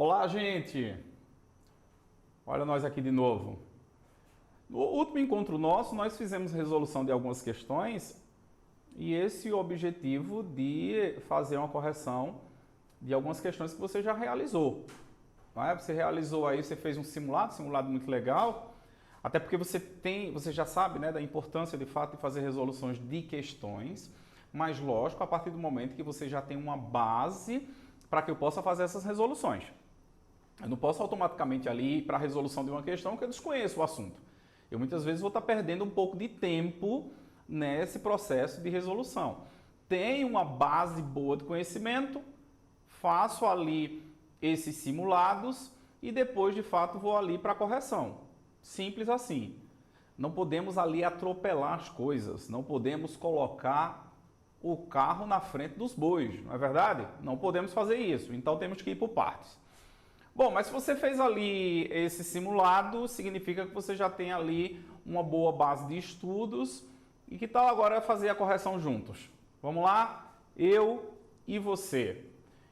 Olá, gente! Olha nós aqui de novo. No último encontro nosso, nós fizemos resolução de algumas questões e esse objetivo de fazer uma correção de algumas questões que você já realizou. Não é? Você realizou aí, você fez um simulado muito legal, até porque você já sabe, né, da importância de fato de fazer resoluções de questões, mas lógico, a partir do momento que você já tem uma base para que eu possa fazer essas resoluções. Eu não posso automaticamente ali ir para a resolução de uma questão que eu desconheço o assunto. Eu muitas vezes vou estar perdendo um pouco de tempo nesse processo de resolução. Tenho uma base boa de conhecimento, faço ali esses simulados e depois de fato vou ali para a correção. Simples assim. Não podemos ali atropelar as coisas, não podemos colocar o carro na frente dos bois, não é verdade? Não podemos fazer isso, então temos que ir por partes. Bom, mas se você fez ali esse simulado, significa que você já tem ali uma boa base de estudos. E que tal agora fazer a correção juntos? Vamos lá? Eu e você.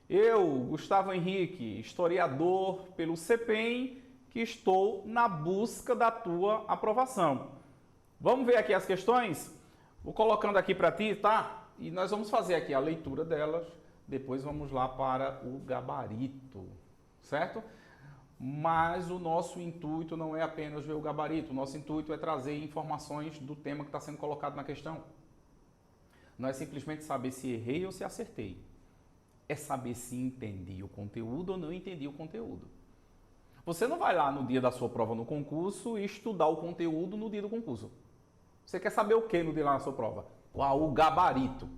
Eu, Gustavo Henrique, historiador pelo CPEM, que estou na busca da tua aprovação. Vamos ver aqui as questões? Vou colocando aqui para ti, tá? E nós vamos fazer aqui a leitura delas, depois vamos lá para o gabarito. Certo? Mas o nosso intuito não é apenas ver o gabarito, o nosso intuito é trazer informações do tema que está sendo colocado na questão. Não é simplesmente saber se errei ou se acertei. É saber se entendi o conteúdo ou não entendi o conteúdo. Você não vai lá no dia da sua prova no concurso e estudar o conteúdo no dia do concurso. Você quer saber o que no dia lá na sua prova? O gabarito.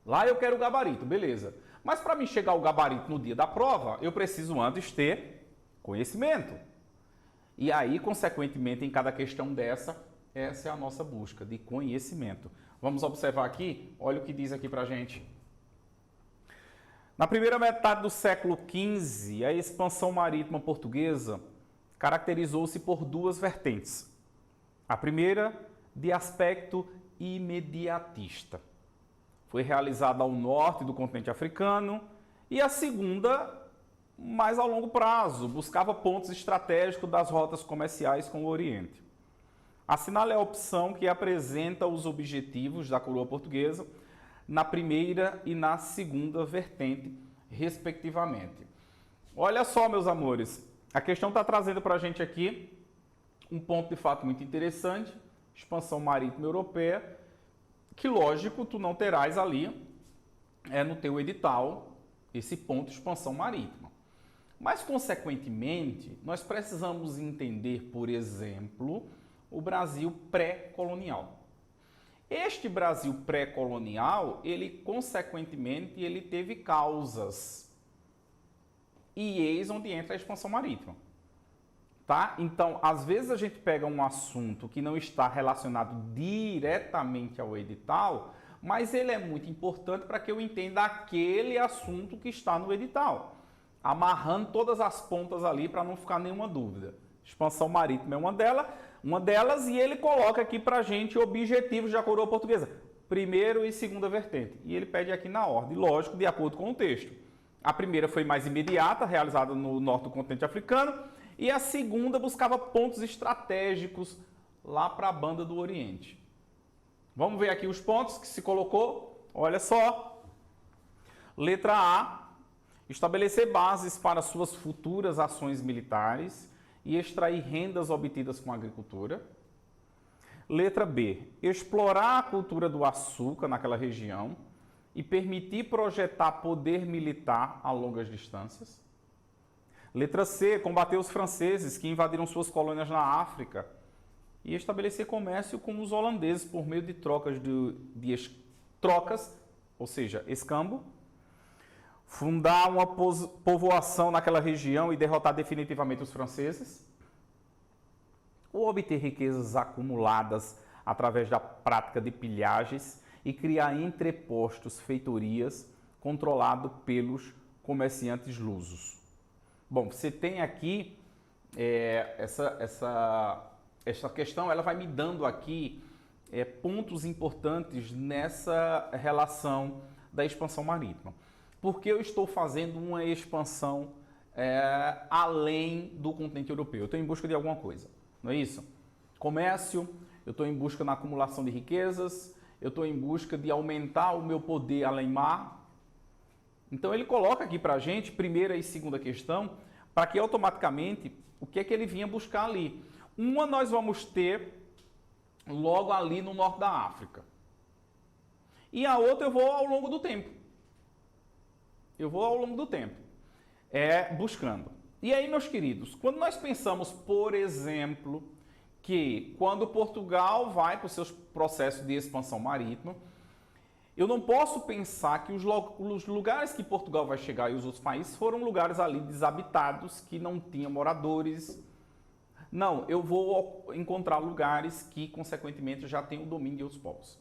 Lá eu quero o gabarito, beleza. Mas para mim chegar ao gabarito no dia da prova, eu preciso antes ter conhecimento. E aí, consequentemente, em cada questão dessa, essa é a nossa busca de conhecimento. Vamos observar aqui, olha o que diz aqui para a gente. Na primeira metade do século XV, a expansão marítima portuguesa caracterizou-se por duas vertentes. A primeira, de aspecto imediatista. Foi realizada ao norte do continente africano, e a segunda, mais a longo prazo, buscava pontos estratégicos das rotas comerciais com o Oriente. Assinale a opção que apresenta os objetivos da coroa portuguesa na primeira e na segunda vertente, respectivamente. Olha só, meus amores, a questão está trazendo para a gente aqui um ponto de fato muito interessante, expansão marítima europeia, que lógico, tu não terás ali no teu edital esse ponto de expansão marítima. Mas, consequentemente, nós precisamos entender, por exemplo, o Brasil pré-colonial. Este Brasil pré-colonial, ele, consequentemente, ele teve causas. E eis onde entra a expansão marítima. Tá? Então, às vezes a gente pega um assunto que não está relacionado diretamente ao edital, mas ele é muito importante para que eu entenda aquele assunto que está no edital, amarrando todas as pontas ali para não ficar nenhuma dúvida. Expansão marítima é uma delas e ele coloca aqui para a gente objetivos da coroa portuguesa, primeira e segunda vertente. E ele pede aqui na ordem, lógico, de acordo com o texto. A primeira foi mais imediata, realizada no norte do continente africano, e a segunda buscava pontos estratégicos lá para a banda do Oriente. Vamos ver aqui os pontos que se colocou. Olha só. Letra A. Estabelecer bases para suas futuras ações militares e extrair rendas obtidas com a agricultura. Letra B. Explorar a cultura do açúcar naquela região e permitir projetar poder militar a longas distâncias. Letra C, combater os franceses que invadiram suas colônias na África e estabelecer comércio com os holandeses por meio de trocas, ou seja, escambo. Fundar uma povoação naquela região e derrotar definitivamente os franceses. Ou obter riquezas acumuladas através da prática de pilhagens e criar entrepostos, feitorias, controlado pelos comerciantes lusos. Bom, você tem aqui essa questão, ela vai me dando aqui pontos importantes nessa relação da expansão marítima. Porque eu estou fazendo uma expansão além do continente europeu. Eu estou em busca de alguma coisa, não é isso? Comércio, eu estou em busca na acumulação de riquezas, eu estou em busca de aumentar o meu poder além-mar. Então ele coloca aqui para a gente, primeira e segunda questão, para que automaticamente, o que é que ele vinha buscar ali? Uma nós vamos ter logo ali no norte da África. E a outra eu vou ao longo do tempo. Eu vou ao longo do tempo, buscando. E aí, meus queridos, quando nós pensamos, por exemplo, que quando Portugal vai para os seus processos de expansão marítima, eu não posso pensar que os lugares que Portugal vai chegar e os outros países foram lugares ali desabitados, que não tinham moradores. Não, eu vou encontrar lugares que, consequentemente, já têm o domínio de outros povos.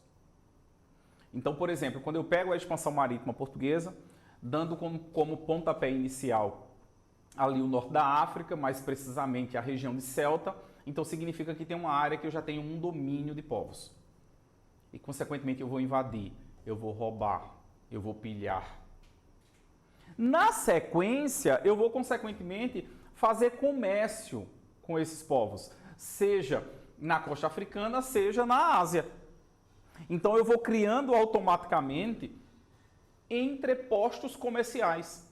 Então, por exemplo, quando eu pego a expansão marítima portuguesa, dando como pontapé inicial ali o norte da África, mais precisamente a região de Celta, então significa que tem uma área que eu já tenho um domínio de povos. E, consequentemente, eu vou invadir, eu vou roubar, eu vou pilhar. Na sequência, eu vou, consequentemente, fazer comércio com esses povos, seja na costa africana, seja na Ásia. Então, eu vou criando automaticamente entrepostos comerciais,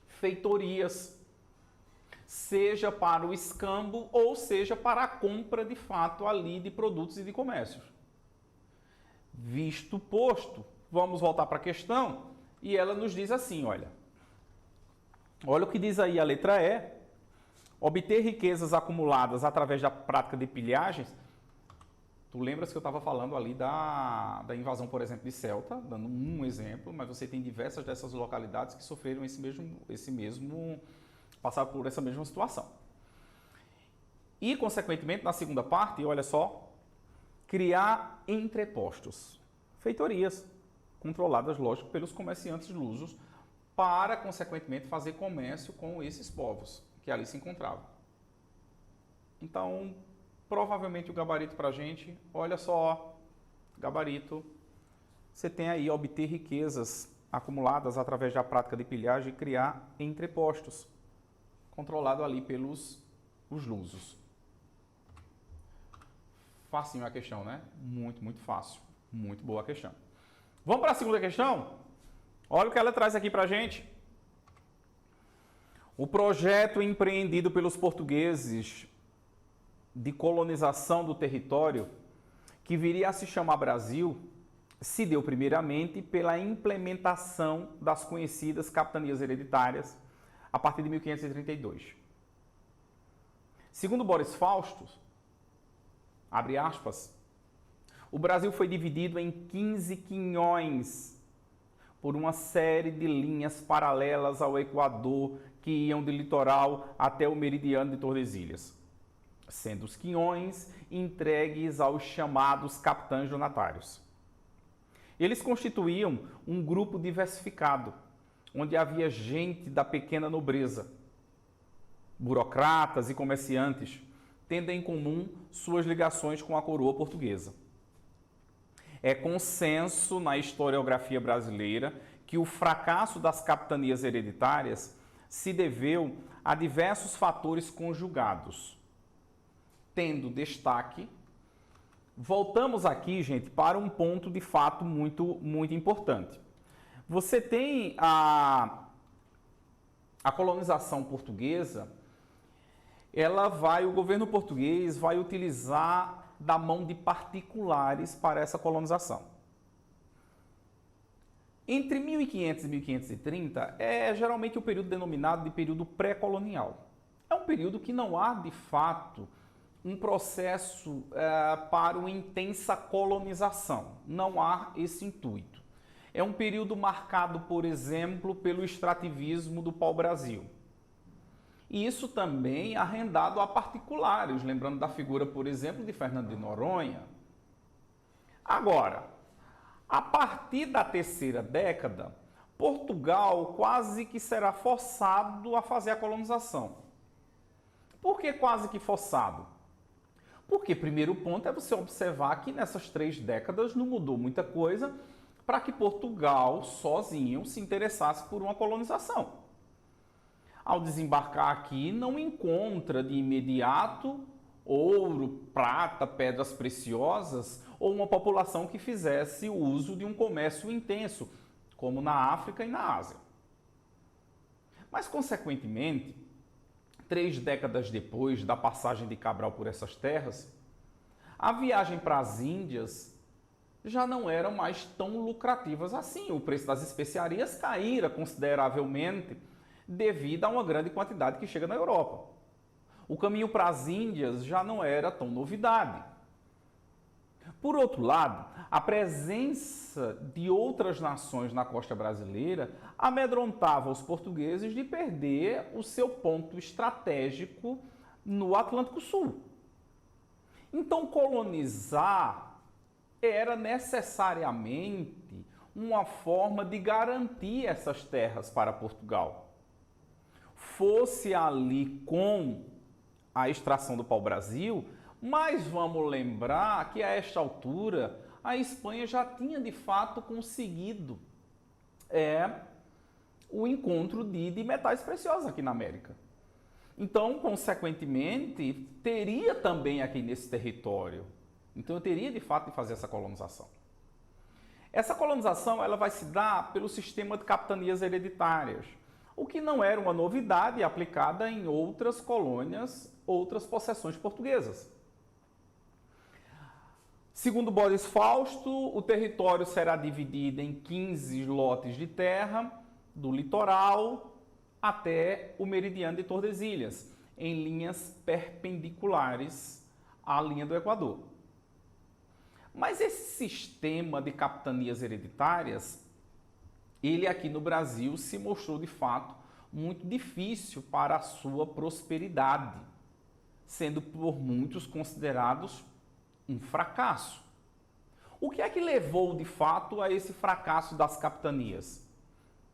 feitorias, seja para o escambo ou seja para a compra de fato ali de produtos e de comércios. Visto posto, vamos voltar para a questão e ela nos diz assim, olha o que diz aí a letra E, obter riquezas acumuladas através da prática de pilhagens. Tu lembras que eu estava falando ali da invasão, por exemplo, de Celta, dando um exemplo, mas você tem diversas dessas localidades que sofreram passaram por essa mesma situação. E, consequentemente, na segunda parte, olha só, criar entrepostos, feitorias, controladas, lógico, pelos comerciantes lusos, para, consequentemente, fazer comércio com esses povos que ali se encontravam. Então, provavelmente o gabarito para a gente, olha só, gabarito, você tem aí obter riquezas acumuladas através da prática de pilhagem e criar entrepostos, controlado ali pelos os lusos. Facinho a questão, né? Muito, muito fácil. Muito boa a questão. Vamos para a segunda questão? Olha o que ela traz aqui para a gente. O projeto empreendido pelos portugueses de colonização do território, que viria a se chamar Brasil, se deu primeiramente pela implementação das conhecidas capitanias hereditárias a partir de 1532. Segundo Boris Fausto, abre aspas, o Brasil foi dividido em 15 quinhões por uma série de linhas paralelas ao Equador que iam do litoral até o meridiano de Tordesilhas, sendo os quinhões entregues aos chamados capitães donatários. Eles constituíam um grupo diversificado, onde havia gente da pequena nobreza, burocratas e comerciantes, tendo em comum suas ligações com a coroa portuguesa. É consenso na historiografia brasileira que o fracasso das capitanias hereditárias se deveu a diversos fatores conjugados, tendo destaque. Voltamos aqui, gente, para um ponto de fato muito, muito importante. Você tem a colonização portuguesa, o governo português vai utilizar da mão de particulares para essa colonização. Entre 1500 e 1530 é geralmente o período denominado de período pré-colonial. É um período que não há, de fato, um processo para uma intensa colonização. Não há esse intuito. É um período marcado, por exemplo, pelo extrativismo do pau-brasil. E isso também arrendado a particulares, lembrando da figura, por exemplo, de Fernando de Noronha. Agora, a partir da terceira década, Portugal quase que será forçado a fazer a colonização. Por que quase que forçado? Porque, primeiro ponto, é você observar que nessas 3 décadas não mudou muita coisa para que Portugal, sozinho, se interessasse por uma colonização. ao desembarcar aqui, não encontra de imediato ouro, prata, pedras preciosas ou uma população que fizesse uso de um comércio intenso, como na África e na Ásia. Mas, consequentemente, 3 décadas depois da passagem de Cabral por essas terras, a viagem para as Índias já não eram mais tão lucrativas assim. O preço das especiarias caíra consideravelmente devido a uma grande quantidade que chega na Europa. O caminho para as Índias já não era tão novidade. Por outro lado, a presença de outras nações na costa brasileira amedrontava os portugueses de perder o seu ponto estratégico no Atlântico Sul. Então, colonizar era necessariamente uma forma de garantir essas terras para Portugal. Fosse ali com a extração do pau-brasil, mas vamos lembrar que a esta altura a Espanha já tinha de fato conseguido o encontro de metais preciosos aqui na América. Então, consequentemente, teria também aqui nesse território. Então, eu teria de fato de fazer essa colonização. Essa colonização ela vai se dar pelo sistema de capitanias hereditárias, o que não era uma novidade aplicada em outras colônias, outras possessões portuguesas. Segundo Borges Fausto, o território será dividido em 15 lotes de terra, do litoral até o meridiano de Tordesilhas, em linhas perpendiculares à linha do Equador. Mas esse sistema de capitanias hereditárias, ele aqui no Brasil se mostrou de fato muito difícil para a sua prosperidade, sendo por muitos considerados um fracasso. O que é que levou de fato a esse fracasso das capitanias?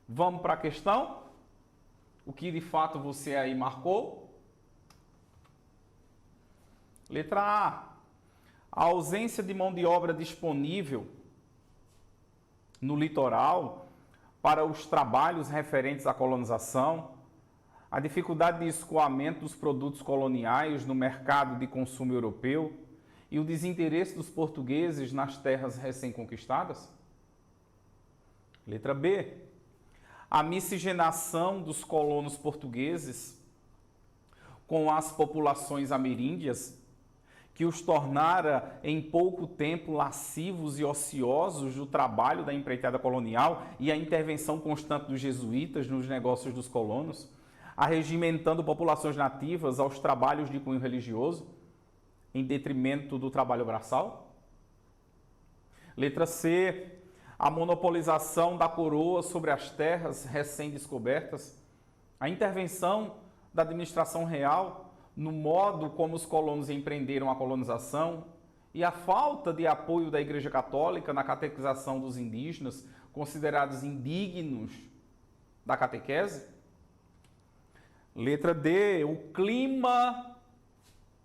Vamos para a questão? O que de fato você aí marcou? Letra A. A ausência de mão de obra disponível no litoral para os trabalhos referentes à colonização, a dificuldade de escoamento dos produtos coloniais no mercado de consumo europeu e o desinteresse dos portugueses nas terras recém-conquistadas? Letra B. A miscigenação dos colonos portugueses com as populações ameríndias, que os tornara em pouco tempo lascivos e ociosos do trabalho da empreitada colonial e a intervenção constante dos jesuítas nos negócios dos colonos, arregimentando populações nativas aos trabalhos de cunho religioso, em detrimento do trabalho braçal? Letra C. A monopolização da coroa sobre as terras recém-descobertas, a intervenção da administração real no modo como os colonos empreenderam a colonização e a falta de apoio da Igreja Católica na catequização dos indígenas, considerados indignos da catequese? Letra D. O clima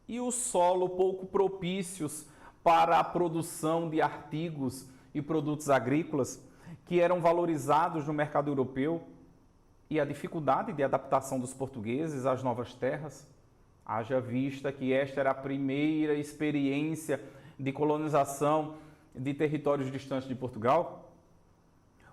e o solo pouco propícios para a produção de artigos e produtos agrícolas que eram valorizados no mercado europeu e a dificuldade de adaptação dos portugueses às novas terras, haja vista que esta era a primeira experiência de colonização de territórios distantes de Portugal?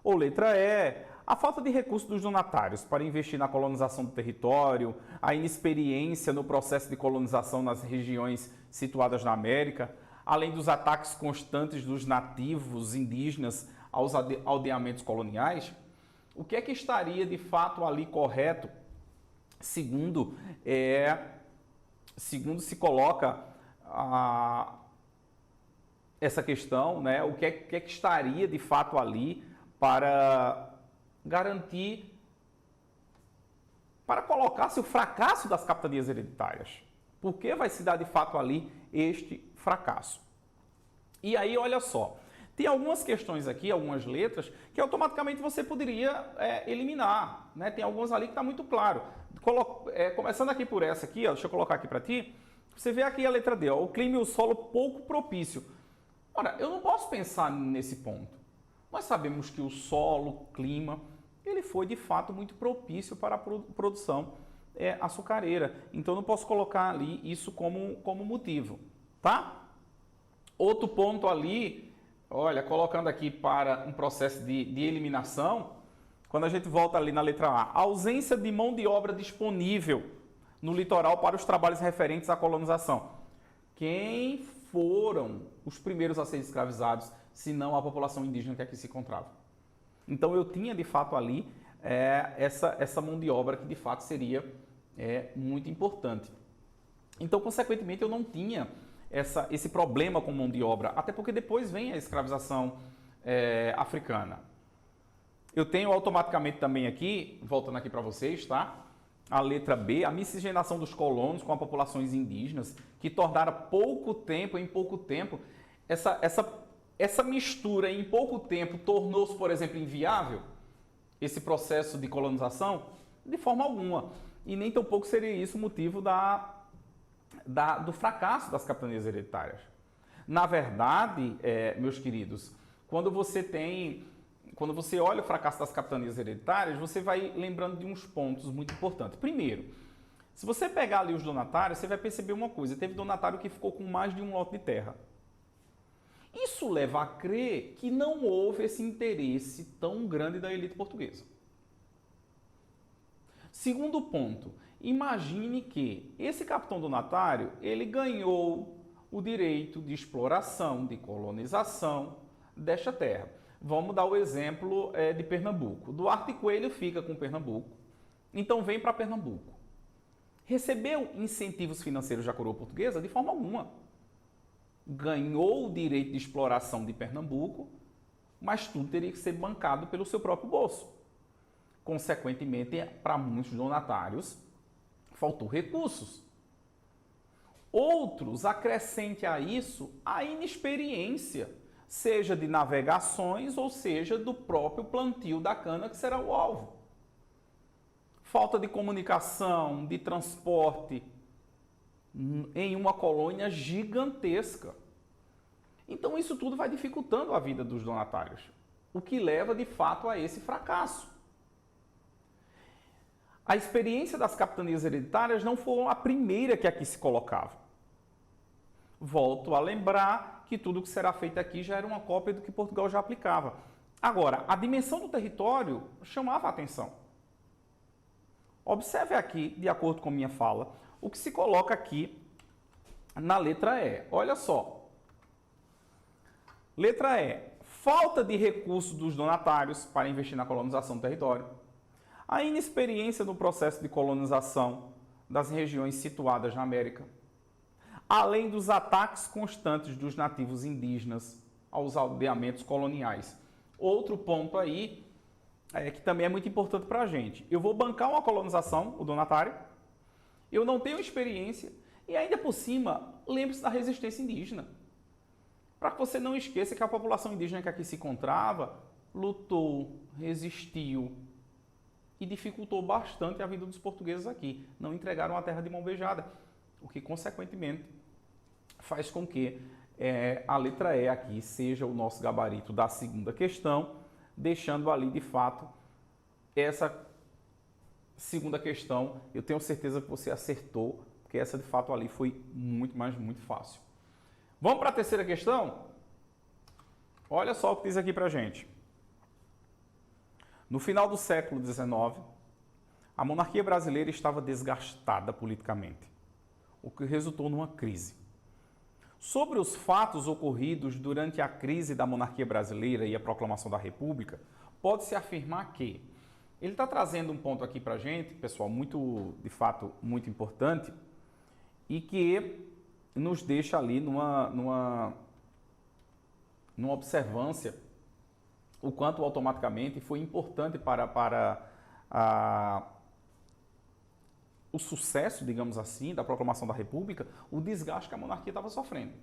Ou letra E, a falta de recursos dos donatários para investir na colonização do território, a inexperiência no processo de colonização nas regiões situadas na América, além dos ataques constantes dos nativos indígenas aos aldeamentos coloniais? O que é que estaria de fato ali correto, segundo se coloca essa questão, né? O que é que estaria de fato ali para garantir, para colocar-se o fracasso das capitanias hereditárias? Por que vai se dar de fato ali este fracasso? E aí, olha só, tem algumas questões aqui, algumas letras, que automaticamente você poderia eliminar, né? Tem algumas ali que está muito claro. Começando aqui por essa aqui, ó, deixa eu colocar aqui para ti, você vê aqui a letra D, ó, o clima e o solo pouco propício. Ora, eu não posso pensar nesse ponto. Nós sabemos que o solo, o clima, ele foi de fato muito propício para a produção açucareira. Então, eu não posso colocar ali isso como motivo, tá? Outro ponto ali, olha, colocando aqui para um processo de eliminação, quando a gente volta ali na letra A, ausência de mão de obra disponível no litoral para os trabalhos referentes à colonização. Quem foram os primeiros a ser escravizados, se não a população indígena que aqui se encontrava? Então eu tinha de fato ali essa mão de obra que de fato seria muito importante. Então, consequentemente, eu não tinha esse problema com mão de obra, até porque depois vem a escravização africana. Eu tenho automaticamente também aqui, voltando aqui para vocês, tá? A letra B, a miscigenação dos colonos com as populações indígenas, que tornaram em pouco tempo, essa mistura em pouco tempo tornou-se, por exemplo, inviável esse processo de colonização? De forma alguma. E nem tampouco seria isso o motivo do fracasso das capitanias hereditárias. Na verdade, meus queridos, quando você olha o fracasso das capitanias hereditárias, você vai lembrando de uns pontos muito importantes. Primeiro, se você pegar ali os donatários, você vai perceber uma coisa. Teve donatário que ficou com mais de um lote de terra. Isso leva a crer que não houve esse interesse tão grande da elite portuguesa. Segundo ponto, imagine que esse capitão donatário, ele ganhou o direito de exploração, de colonização desta terra. Vamos dar o exemplo de Pernambuco. Duarte Coelho fica com Pernambuco, então vem para Pernambuco. Recebeu incentivos financeiros da coroa portuguesa? De forma alguma. Ganhou o direito de exploração de Pernambuco, mas tudo teria que ser bancado pelo seu próprio bolso. Consequentemente, para muitos donatários, faltou recursos. Outros, acrescente a isso a inexperiência, seja de navegações ou seja do próprio plantio da cana que será o alvo. Falta de comunicação, de transporte em uma colônia gigantesca. Então isso tudo vai dificultando a vida dos donatários, o que leva de fato a esse fracasso. A experiência das capitanias hereditárias não foi a primeira que aqui se colocava. Volto a lembrar que tudo que será feito aqui já era uma cópia do que Portugal já aplicava. Agora, a dimensão do território chamava a atenção. Observe aqui, de acordo com minha fala, o que se coloca aqui na letra E. Olha só. Letra E. Falta de recursos dos donatários para investir na colonização do território. A inexperiência no processo de colonização das regiões situadas na América. Além dos ataques constantes dos nativos indígenas aos aldeamentos coloniais. Outro ponto aí, que também é muito importante para a gente. Eu vou bancar uma colonização, o donatário, eu não tenho experiência e ainda por cima, lembre-se da resistência indígena. Para que você não esqueça que a população indígena que aqui se encontrava lutou, resistiu e dificultou bastante a vida dos portugueses aqui. Não entregaram a terra de mão beijada, o que consequentemente faz com que a letra E aqui seja o nosso gabarito da segunda questão, deixando ali de fato essa segunda questão. Eu tenho certeza que você acertou, porque essa de fato ali foi muito fácil. Vamos para a terceira questão? Olha só o que diz aqui para a gente. No final do século XIX, a monarquia brasileira estava desgastada politicamente, o que resultou numa crise. Sobre os fatos ocorridos durante a crise da monarquia brasileira e a proclamação da República, pode-se afirmar que ele está trazendo um ponto aqui para a gente, pessoal, de fato, muito importante, e que nos deixa ali numa observância o quanto automaticamente foi importante para o sucesso, digamos assim, da proclamação da República, o desgaste que a monarquia estava sofrendo.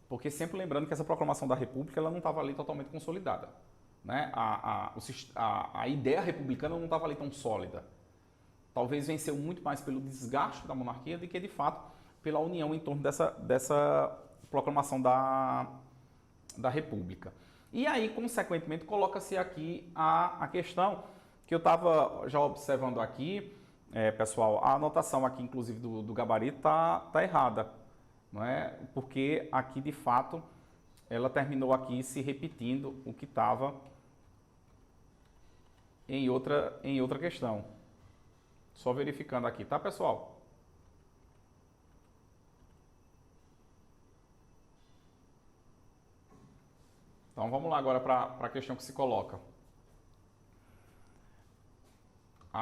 Porque sempre lembrando que essa proclamação da República ela não estava ali totalmente consolidada. Né? A ideia republicana não estava ali tão sólida. Talvez venceu muito mais pelo desgaste da monarquia do que, de fato, pela união em torno dessa proclamação da República. E aí, consequentemente, coloca-se aqui a questão que eu estava já observando aqui, pessoal, a anotação aqui, inclusive, do gabarito tá errada, não é? Porque aqui, de fato, ela terminou aqui se repetindo o que estava em outra questão. Só verificando aqui, tá, pessoal? Então, vamos lá agora para a questão que se coloca.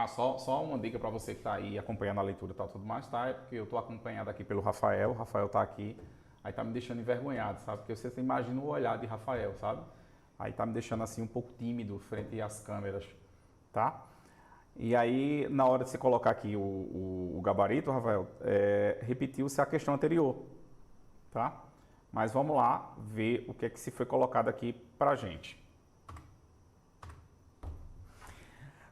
Só uma dica para você que está aí acompanhando a leitura e tal, tudo mais, tá? É porque eu estou acompanhado aqui pelo Rafael, o Rafael está aqui, aí tá me deixando envergonhado, sabe? Porque você imagina o olhar de Rafael, sabe? Aí tá me deixando assim um pouco tímido frente às câmeras, tá? E aí, na hora de você colocar aqui o gabarito, Rafael, repetiu-se a questão anterior, tá? Mas vamos lá ver o que é que se foi colocado aqui pra gente.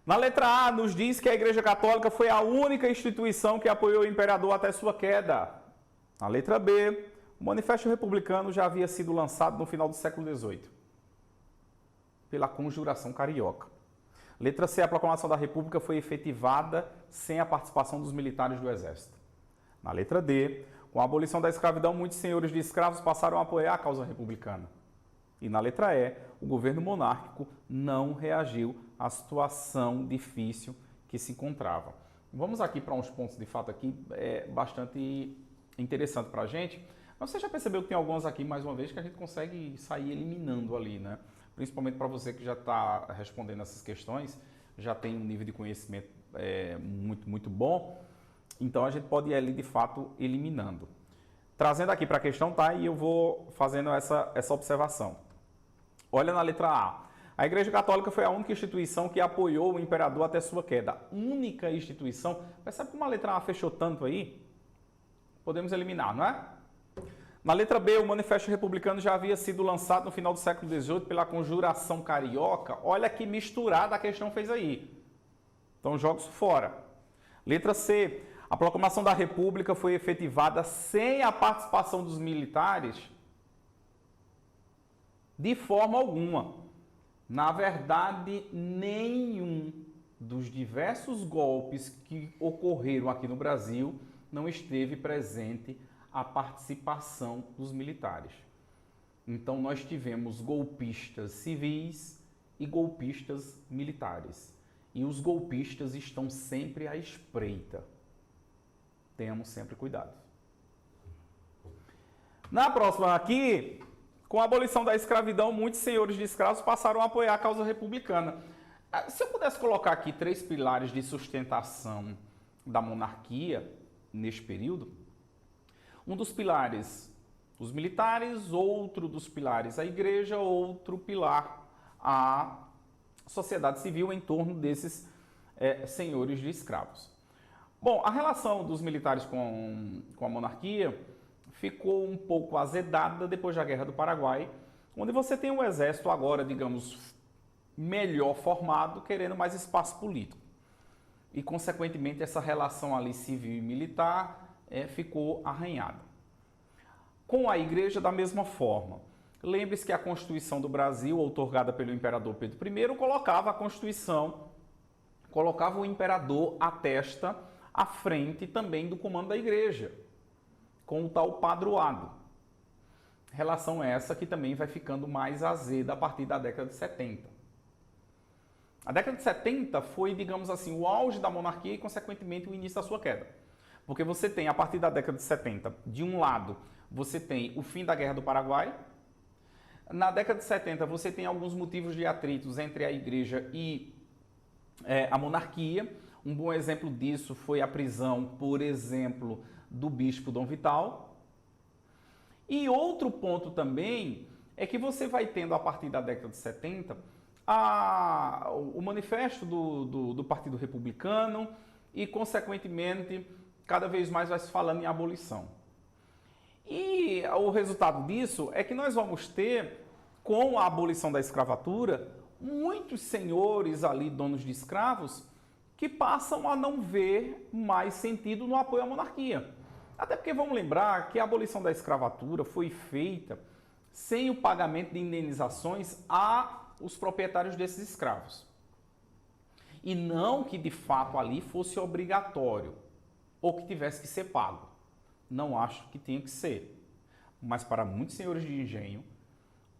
Na letra A, nos diz que a Igreja Católica foi a única instituição que apoiou o imperador até sua queda. Na letra B, o Manifesto Republicano já havia sido lançado no final do século XVIII, pela Conjuração Carioca. Letra C, a Proclamação da República foi efetivada sem a participação dos militares do Exército. Na letra D, com a abolição da escravidão, muitos senhores de escravos passaram a apoiar a causa republicana. E na letra E, o governo monárquico não reagiu à situação difícil que se encontrava. Vamos aqui para uns pontos de fato aqui bastante interessante para a gente. Mas você já percebeu que tem alguns aqui, mais uma vez, que a gente consegue sair eliminando ali, né? Principalmente para você que já está respondendo essas questões, já tem um nível de conhecimento muito bom. Então a gente pode ir ali de fato eliminando. Trazendo aqui para a questão, tá? E eu vou fazendo essa observação. Olha na letra A. A Igreja Católica foi a única instituição que apoiou o imperador até sua queda. Única instituição. Percebe como a letra A fechou tanto aí? Podemos eliminar, não é? Na letra B, o Manifesto Republicano já havia sido lançado no final do século XVIII pela Conjuração Carioca. Olha que misturada a questão fez aí. Então, joga isso fora. Letra C. A Proclamação da República foi efetivada sem a participação dos militares de forma alguma. Na verdade, nenhum dos diversos golpes que ocorreram aqui no Brasil não esteve presente a participação dos militares. Então, nós tivemos golpistas civis e golpistas militares. E os golpistas estão sempre à espreita. Tenhamos sempre cuidado. Na próxima aqui, com a abolição da escravidão, muitos senhores de escravos passaram a apoiar a causa republicana. Se eu pudesse colocar aqui 3 pilares de sustentação da monarquia neste período, um dos pilares, os militares, outro dos pilares, a igreja, outro pilar, a sociedade civil em torno desses senhores de escravos. Bom, a relação dos militares com a monarquia ficou um pouco azedada depois da Guerra do Paraguai, onde você tem um exército agora, digamos, melhor formado, querendo mais espaço político. E, consequentemente, essa relação ali civil e militar ficou arranhada. Com a igreja, da mesma forma. Lembre-se que a Constituição do Brasil, outorgada pelo imperador Pedro I, colocava o imperador à testa, à frente também do comando da igreja, com o tal padroado. Relação essa que também vai ficando mais azeda a partir da década de 70. A década de 70 foi, digamos assim, o auge da monarquia e, consequentemente, o início da sua queda. Porque você tem, a partir da década de 70, de um lado, você tem o fim da Guerra do Paraguai. Na década de 70, você tem alguns motivos de atritos entre a igreja e a monarquia. Um bom exemplo disso foi a prisão, por exemplo, do bispo Dom Vital. E outro ponto também é que você vai tendo, a partir da década de 70, o manifesto do Partido Republicano e, consequentemente, cada vez mais vai se falando em abolição. E o resultado disso é que nós vamos ter, com a abolição da escravatura, muitos senhores ali, donos de escravos, que passam a não ver mais sentido no apoio à monarquia. Até porque vamos lembrar que a abolição da escravatura foi feita sem o pagamento de indenizações aos proprietários desses escravos. E não que de fato ali fosse obrigatório ou que tivesse que ser pago. Não acho que tenha que ser. Mas para muitos senhores de engenho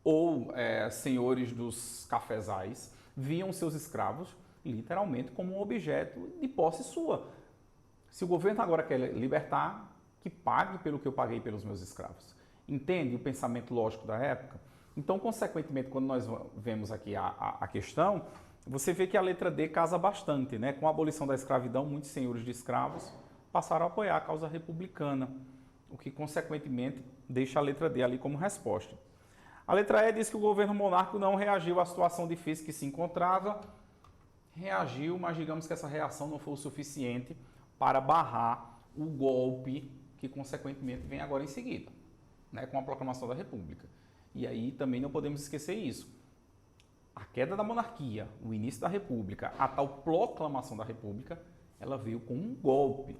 ou senhores dos cafezais viam seus escravos literalmente como um objeto de posse sua. Se o governo agora quer libertar, que pague pelo que eu paguei pelos meus escravos. Entende o pensamento lógico da época? Então, consequentemente, quando nós vemos aqui a questão, você vê que a letra D casa bastante, né? Com a abolição da escravidão, muitos senhores de escravos passaram a apoiar a causa republicana, o que, consequentemente, deixa a letra D ali como resposta. A letra E diz que o governo monárquico não reagiu à situação difícil que se encontrava. Reagiu, mas digamos que essa reação não foi o suficiente para barrar o golpe que, consequentemente, vem agora em seguida, né, com a proclamação da República. E aí também não podemos esquecer isso. A queda da monarquia, o início da República, a tal proclamação da República, ela veio com um golpe.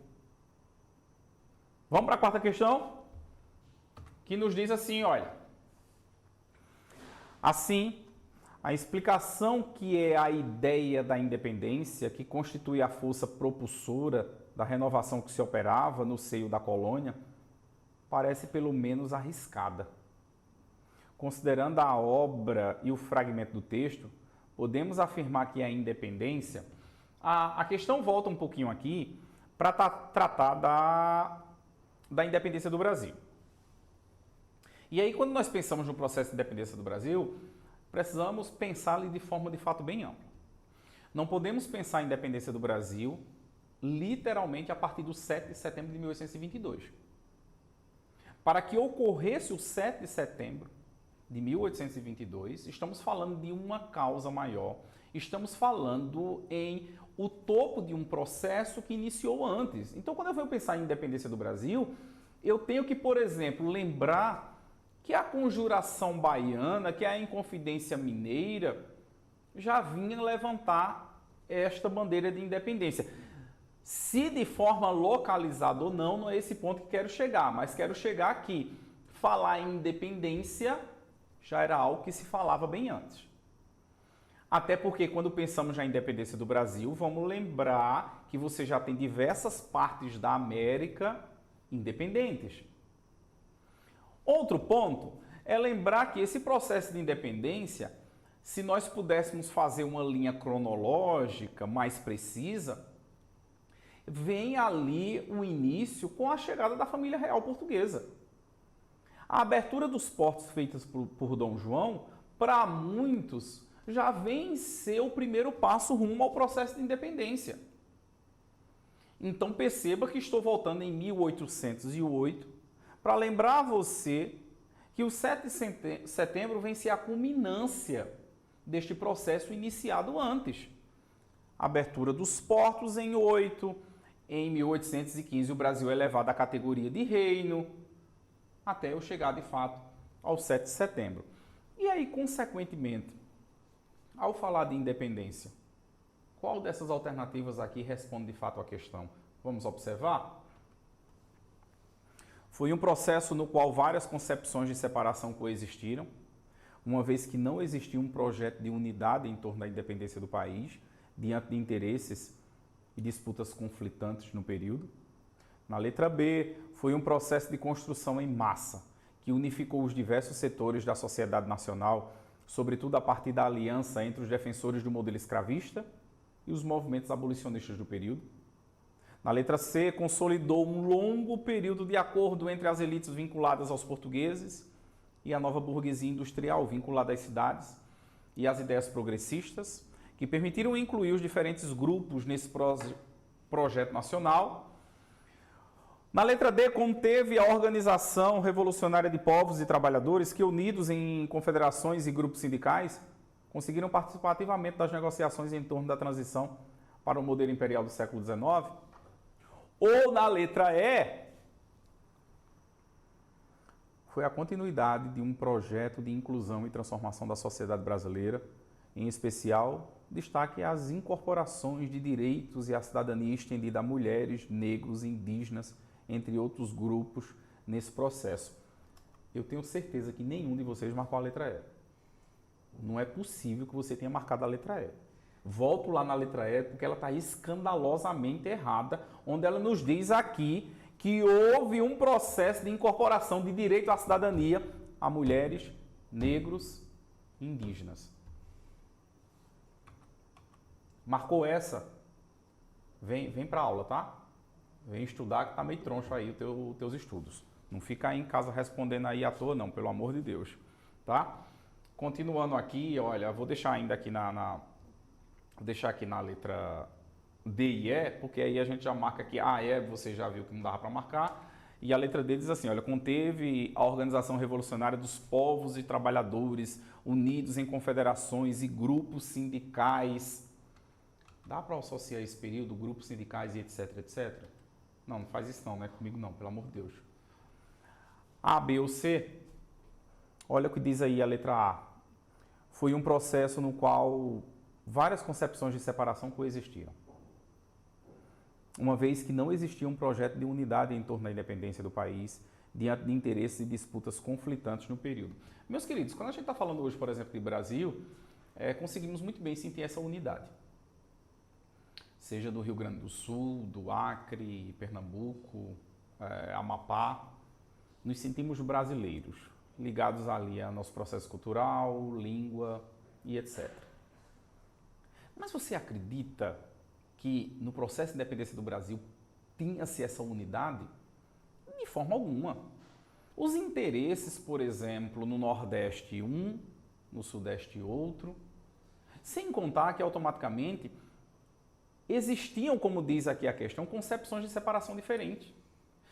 Vamos para a quarta questão, que nos diz assim, olha. Assim, a explicação que é a ideia da independência, que constitui a força propulsora da renovação que se operava no seio da colônia, parece pelo menos arriscada. Considerando a obra e o fragmento do texto, podemos afirmar que a independência... A questão volta um pouquinho aqui para tratar da independência do Brasil. E aí, quando nós pensamos no processo de independência do Brasil, precisamos pensar de forma de fato bem ampla. Não podemos pensar a independência do Brasil literalmente a partir do 7 de setembro de 1822. Para que ocorresse o 7 de setembro de 1822, estamos falando de uma causa maior, estamos falando em o topo de um processo que iniciou antes. Então, quando eu venho pensar em independência do Brasil, eu tenho que, por exemplo, lembrar que a Conjuração Baiana, que é a Inconfidência Mineira, já vinha levantar esta bandeira de independência. Se de forma localizada ou não, não é esse ponto que quero chegar, mas quero chegar aqui. Falar em independência já era algo que se falava bem antes. Até porque quando pensamos na independência do Brasil, vamos lembrar que você já tem diversas partes da América independentes. Outro ponto é lembrar que esse processo de independência, se nós pudéssemos fazer uma linha cronológica mais precisa, vem ali o início com a chegada da família real portuguesa. A abertura dos portos feitas por Dom João, para muitos, já vem ser o primeiro passo rumo ao processo de independência. Então perceba que estou voltando em 1808 para lembrar a você que o 7 de setembro vem ser a culminância deste processo iniciado antes. Abertura dos portos em 8, em 1815 o Brasil é elevado à categoria de reino, até eu chegar de fato ao 7 de setembro. E aí, consequentemente, ao falar de independência, qual dessas alternativas aqui responde de fato à questão? Vamos observar? Foi um processo no qual várias concepções de separação coexistiram, uma vez que não existia um projeto de unidade em torno da independência do país, diante de interesses e disputas conflitantes no período. Na letra B, foi um processo de construção em massa, que unificou os diversos setores da sociedade nacional, sobretudo a partir da aliança entre os defensores do modelo escravista e os movimentos abolicionistas do período. Na letra C, consolidou um longo período de acordo entre as elites vinculadas aos portugueses e a nova burguesia industrial vinculada às cidades e às ideias progressistas, que permitiram incluir os diferentes grupos nesse projeto nacional. Na letra D, conteve a Organização Revolucionária de Povos e Trabalhadores, que, unidos em confederações e grupos sindicais, conseguiram participar ativamente das negociações em torno da transição para o modelo imperial do século XIX. Ou na letra E, foi a continuidade de um projeto de inclusão e transformação da sociedade brasileira, em especial, destaque as incorporações de direitos e a cidadania estendida a mulheres, negros, indígenas, entre outros grupos, nesse processo. Eu tenho certeza que nenhum de vocês marcou a letra E. Não é possível que você tenha marcado a letra E. Volto lá na letra E, porque ela está escandalosamente errada, onde ela nos diz aqui que houve um processo de incorporação de direito à cidadania a mulheres, negros e indígenas. Marcou essa? Vem para aula, tá? Vem estudar que tá meio troncho aí os teus estudos. Não fica aí em casa respondendo aí à toa não, pelo amor de Deus, tá? Continuando aqui, olha, vou deixar ainda aqui vou deixar aqui na letra D e E, porque aí a gente já marca aqui A e E, você já viu que não dava para marcar. E a letra D diz assim, olha, conteve a Organização Revolucionária dos Povos e Trabalhadores unidos em confederações e grupos sindicais. Dá para associar esse período, grupos sindicais e etc, etc? Não, não faz isso não, não é comigo não, pelo amor de Deus. A, B ou C, olha o que diz aí a letra A. Foi um processo no qual várias concepções de separação coexistiram. Uma vez que não existia um projeto de unidade em torno da independência do país, diante de interesses e disputas conflitantes no período. Meus queridos, quando a gente está falando hoje, por exemplo, de Brasil, conseguimos muito bem sentir essa unidade. Seja do Rio Grande do Sul, do Acre, Pernambuco, Amapá, nos sentimos brasileiros, ligados ali ao nosso processo cultural, língua e etc. Mas você acredita que no processo de independência do Brasil tinha-se essa unidade? De forma alguma. Os interesses, por exemplo, no Nordeste um, no Sudeste outro, sem contar que automaticamente existiam, como diz aqui a questão, concepções de separação diferentes.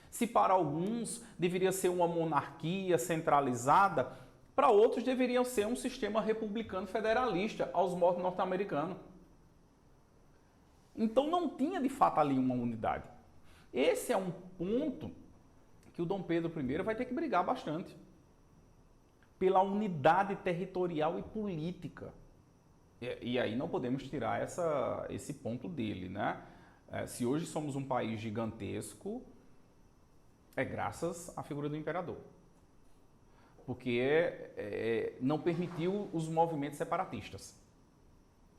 Se para alguns deveria ser uma monarquia centralizada, para outros deveria ser um sistema republicano federalista, aos modos norte-americanos. Então não tinha de fato ali uma unidade. Esse é um ponto que o Dom Pedro I vai ter que brigar bastante. Pela unidade territorial e política. E aí não podemos tirar esse ponto dele, né? Se hoje somos um país gigantesco, é graças à figura do imperador. Porque não permitiu os movimentos separatistas.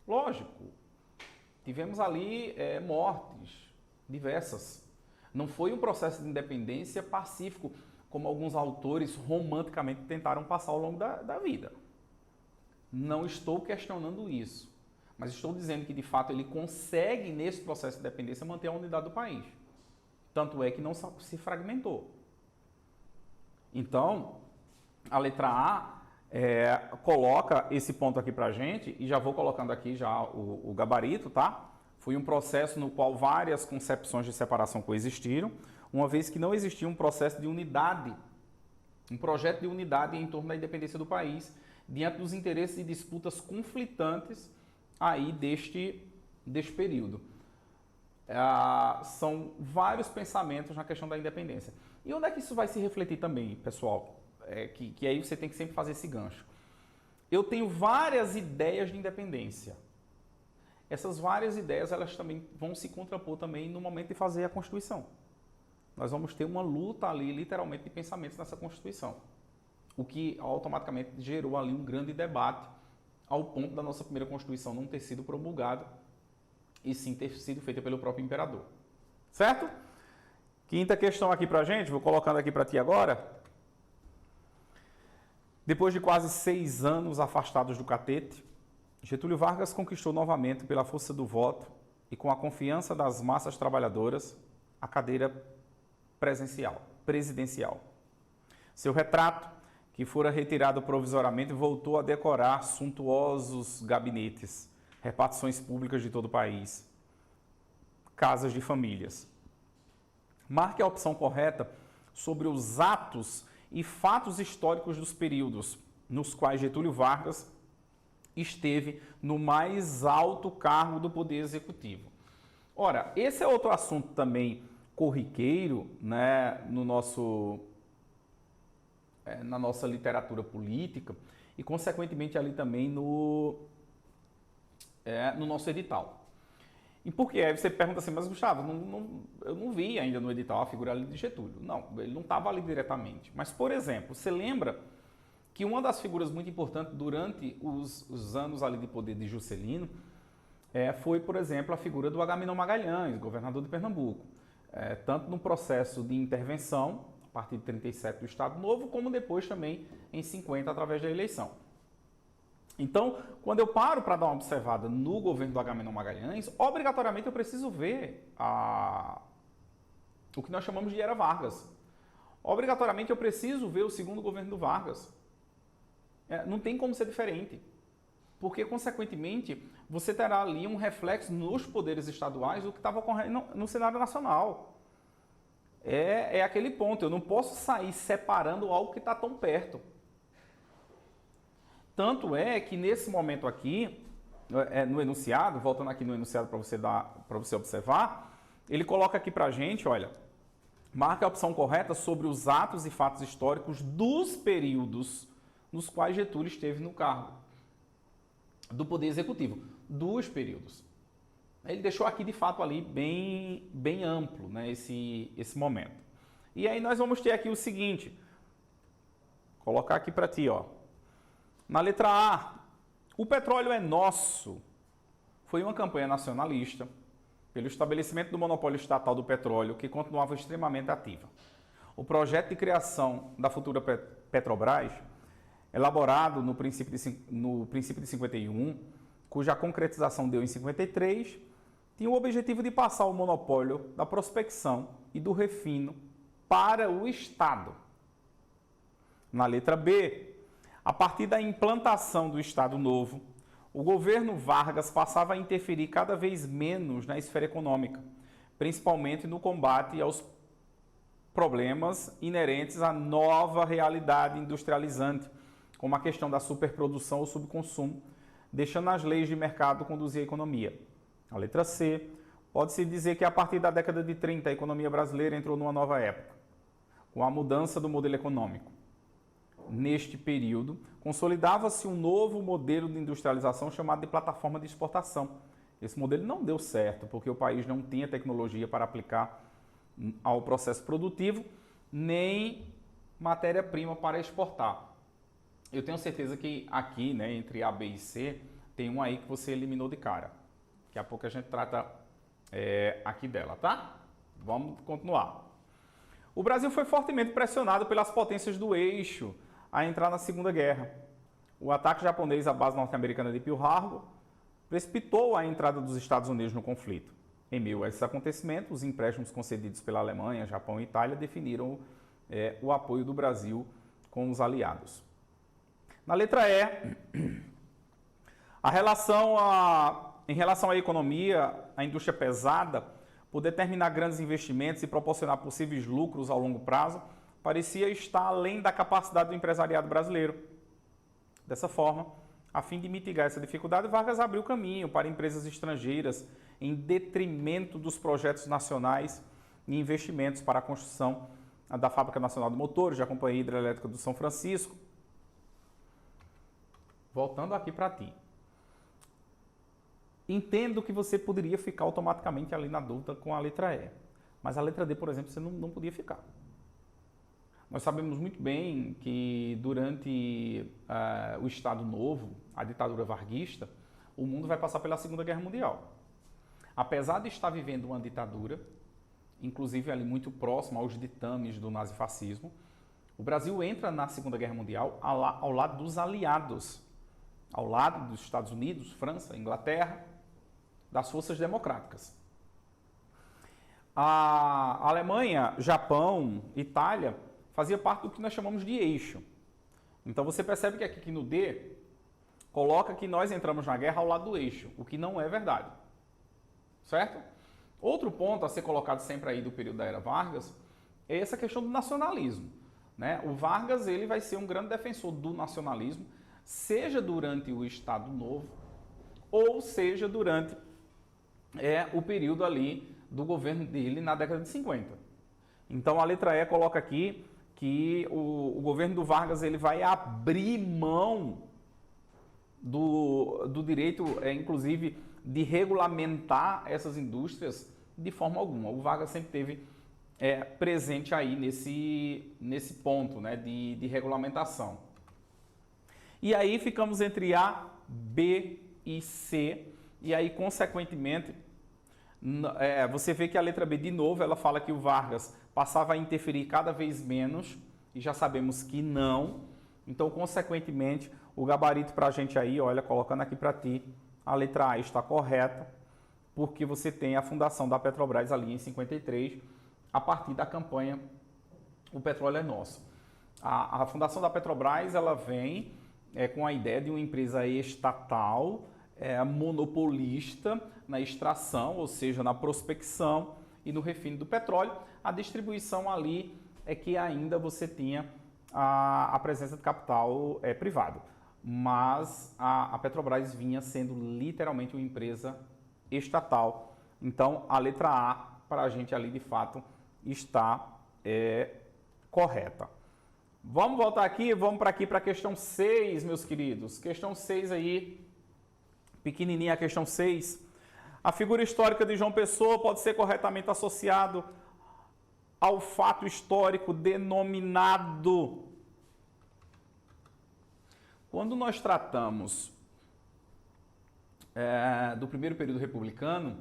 Lógico, tivemos ali mortes diversas. Não foi um processo de independência pacífico, como alguns autores romanticamente tentaram passar ao longo da vida. Não estou questionando isso, mas estou dizendo que, de fato, ele consegue, nesse processo de independência, manter a unidade do país. Tanto é que não se fragmentou. Então, a letra A coloca esse ponto aqui para a gente, e já vou colocando aqui já o gabarito, tá? Foi um processo no qual várias concepções de separação coexistiram, uma vez que não existia um processo de unidade, um projeto de unidade em torno da independência do país, diante dos interesses e disputas conflitantes aí deste período. São vários pensamentos na questão da independência. E onde é que isso vai se refletir também, pessoal? Que aí você tem que sempre fazer esse gancho. Eu tenho várias ideias de independência. Essas várias ideias, elas também vão se contrapor também no momento de fazer a Constituição. Nós vamos ter uma luta ali, literalmente, de pensamentos nessa Constituição. O que automaticamente gerou ali um grande debate, ao ponto da nossa primeira Constituição não ter sido promulgada e sim ter sido feita pelo próprio imperador. Certo? Quinta questão aqui pra gente, vou colocando aqui para ti agora. Depois de quase 6 anos afastados do catete, Getúlio Vargas conquistou novamente, pela força do voto e com a confiança das massas trabalhadoras, a cadeira presidencial. Seu retrato, que fora retirado provisoriamente, voltou a decorar suntuosos gabinetes, repartições públicas de todo o país, casas de famílias. Marque a opção correta sobre os atos e fatos históricos dos períodos nos quais Getúlio Vargas esteve no mais alto cargo do Poder Executivo. Ora, esse é outro assunto também corriqueiro, né, na nossa literatura política e, consequentemente, ali também no nosso edital. E por quê? Aí você pergunta assim, mas Gustavo, eu não vi ainda no edital a figura ali de Getúlio. Não, ele não estava ali diretamente. Mas, por exemplo, você lembra que uma das figuras muito importantes durante os anos ali de poder de Juscelino foi, por exemplo, a figura do Agamenon Magalhães, governador de Pernambuco, tanto no processo de intervenção, a partir de 37 do Estado Novo, como depois também em 50 através da eleição. Então, quando eu paro para dar uma observada no governo do Agamenon Magalhães, obrigatoriamente eu preciso ver o que nós chamamos de Era Vargas. Obrigatoriamente eu preciso ver o segundo governo do Vargas. Não tem como ser diferente. Porque, consequentemente, você terá ali um reflexo nos poderes estaduais do que estava ocorrendo no cenário nacional. É aquele ponto, eu não posso sair separando algo que está tão perto. Tanto é que nesse momento aqui, no enunciado, voltando aqui no enunciado para você observar, ele coloca aqui para a gente, olha, marca a opção correta sobre os atos e fatos históricos dos períodos nos quais Getúlio esteve no cargo do Poder Executivo, dos períodos. Ele deixou aqui, de fato, ali bem amplo, né, esse momento. E aí nós vamos ter aqui o seguinte, colocar aqui para ti, ó. Na letra A, o petróleo é nosso. Foi uma campanha nacionalista pelo estabelecimento do monopólio estatal do petróleo, que continuava extremamente ativa. O projeto de criação da futura Petrobras, elaborado no princípio de 51, cuja concretização deu em 53, tinha o objetivo de passar o monopólio da prospecção e do refino para o Estado. Na letra B, a partir da implantação do Estado Novo, o governo Vargas passava a interferir cada vez menos na esfera econômica, principalmente no combate aos problemas inerentes à nova realidade industrializante, como a questão da superprodução ou subconsumo, deixando as leis de mercado conduzir a economia. A letra C, pode-se dizer que a partir da década de 30 a economia brasileira entrou numa nova época, com a mudança do modelo econômico. Neste período, consolidava-se um novo modelo de industrialização chamado de plataforma de exportação. Esse modelo não deu certo, porque o país não tinha tecnologia para aplicar ao processo produtivo, nem matéria-prima para exportar. Eu tenho certeza que aqui, né, entre A, B e C, tem um aí que você eliminou de cara. Daqui a pouco a gente trata aqui dela, tá? Vamos continuar. O Brasil foi fortemente pressionado pelas potências do eixo a entrar na Segunda Guerra. O ataque japonês à base norte-americana de Pearl Harbor precipitou a entrada dos Estados Unidos no conflito. Em meio a esses acontecimentos, os empréstimos concedidos pela Alemanha, Japão e Itália definiram o apoio do Brasil com os aliados. Na letra E, em relação à economia, a indústria pesada, por determinar grandes investimentos e proporcionar possíveis lucros ao longo prazo, parecia estar além da capacidade do empresariado brasileiro. Dessa forma, a fim de mitigar essa dificuldade, Vargas abriu caminho para empresas estrangeiras em detrimento dos projetos nacionais e investimentos para a construção da Fábrica Nacional de Motores, da Companhia Hidrelétrica do São Francisco. Voltando aqui para ti. Entendo que você poderia ficar automaticamente ali na dúvida com a letra E. Mas a letra D, por exemplo, você não podia ficar. Nós sabemos muito bem que durante o Estado Novo, a ditadura varguista, o mundo vai passar pela Segunda Guerra Mundial. Apesar de estar vivendo uma ditadura, inclusive ali muito próxima aos ditames do nazifascismo, o Brasil entra na Segunda Guerra Mundial ao lado dos aliados, ao lado dos Estados Unidos, França, Inglaterra, das forças democráticas. A Alemanha, Japão, Itália fazia parte do que nós chamamos de eixo. Então você percebe que aqui no D coloca que nós entramos na guerra ao lado do eixo, o que não é verdade. Certo? Outro ponto a ser colocado sempre aí do período da Era Vargas é essa questão do nacionalismo. Né? O Vargas ele vai ser um grande defensor do nacionalismo, seja durante o Estado Novo ou seja durante o período ali do governo dele na década de 50. Então a letra E coloca aqui que o governo do Vargas ele vai abrir mão do direito, inclusive, de regulamentar essas indústrias de forma alguma. O Vargas sempre teve presente aí nesse ponto, né, de regulamentação. E aí ficamos entre A, B e C, E aí, consequentemente, você vê que a letra B, de novo, ela fala que o Vargas passava a interferir cada vez menos, e já sabemos que não. Então, consequentemente, o gabarito para a gente aí, olha, colocando aqui para ti, a letra A está correta, porque você tem a fundação da Petrobras ali em 53, a partir da campanha O Petróleo é Nosso. A fundação da Petrobras, ela vem com a ideia de uma empresa estatal, monopolista na extração, ou seja, na prospecção e no refino do petróleo. A distribuição ali é que ainda você tinha a presença de capital privado. Mas a Petrobras vinha sendo literalmente uma empresa estatal. Então, a letra A, para a gente ali, de fato, está correta. Vamos voltar aqui, vamos para aqui para a questão 6, meus queridos. Questão 6 aí, pequenininha a questão 6. A figura histórica de João Pessoa pode ser corretamente associado ao fato histórico denominado. Quando nós tratamos do primeiro período republicano,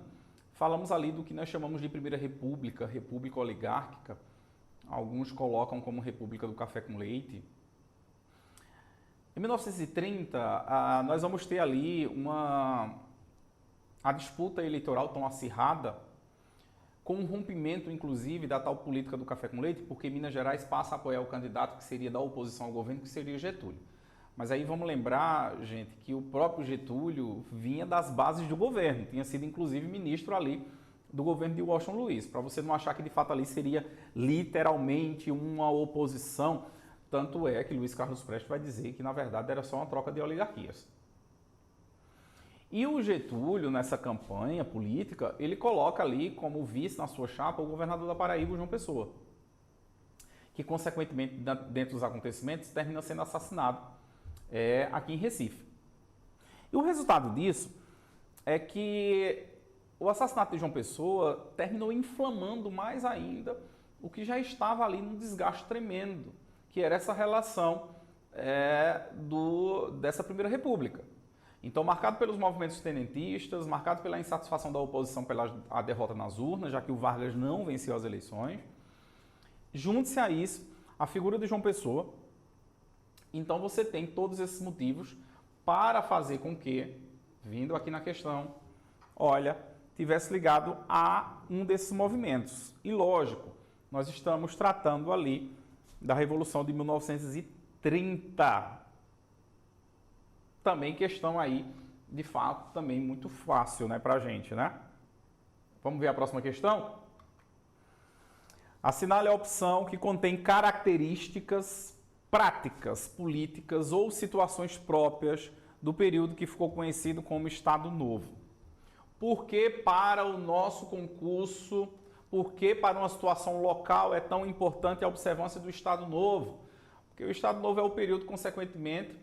falamos ali do que nós chamamos de Primeira República, República Oligárquica. Alguns colocam como República do Café com Leite. Em 1930, nós vamos ter ali a disputa eleitoral tão acirrada, com um rompimento, inclusive, da tal política do café com leite, porque Minas Gerais passa a apoiar o candidato que seria da oposição ao governo, que seria Getúlio. Mas aí vamos lembrar, gente, que o próprio Getúlio vinha das bases do governo, tinha sido, inclusive, ministro ali do governo de Washington Luiz, para você não achar que, de fato, ali seria literalmente uma oposição. Tanto é que Luiz Carlos Prestes vai dizer que, na verdade, era só uma troca de oligarquias. E o Getúlio, nessa campanha política, ele coloca ali como vice na sua chapa o governador da Paraíba, João Pessoa, que, consequentemente, dentro dos acontecimentos, termina sendo assassinado aqui em Recife. E o resultado disso é que o assassinato de João Pessoa terminou inflamando mais ainda o que já estava ali num desgaste tremendo, que era essa relação dessa Primeira República. Então, marcado pelos movimentos tenentistas, marcado pela insatisfação da oposição pela derrota nas urnas, já que o Vargas não venceu as eleições, junte-se a isso a figura de João Pessoa. Então, você tem todos esses motivos para fazer com que, vindo aqui na questão, olha, tivesse ligado a um desses movimentos. E lógico, nós estamos tratando ali da Revolução de 1930. Também questão aí, de fato, também muito fácil, né, pra gente, né? Vamos ver a próxima questão? Assinale a opção que contém características práticas, políticas ou situações próprias do período que ficou conhecido como Estado Novo. Por que para o nosso concurso, por que para uma situação local é tão importante a observância do Estado Novo? Porque o Estado Novo é o período, consequentemente,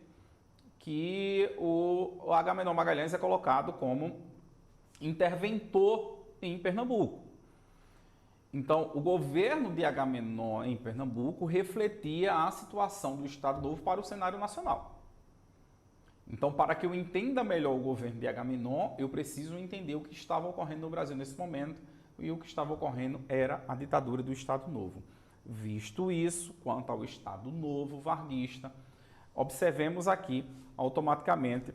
que o Agamenon Magalhães é colocado como interventor em Pernambuco. Então, o governo de Agamenon em Pernambuco refletia a situação do Estado Novo para o cenário nacional. Então, para que eu entenda melhor o governo de Agamenon, eu preciso entender o que estava ocorrendo no Brasil nesse momento, e o que estava ocorrendo era a ditadura do Estado Novo. Visto isso, quanto ao Estado Novo varguista, observemos aqui automaticamente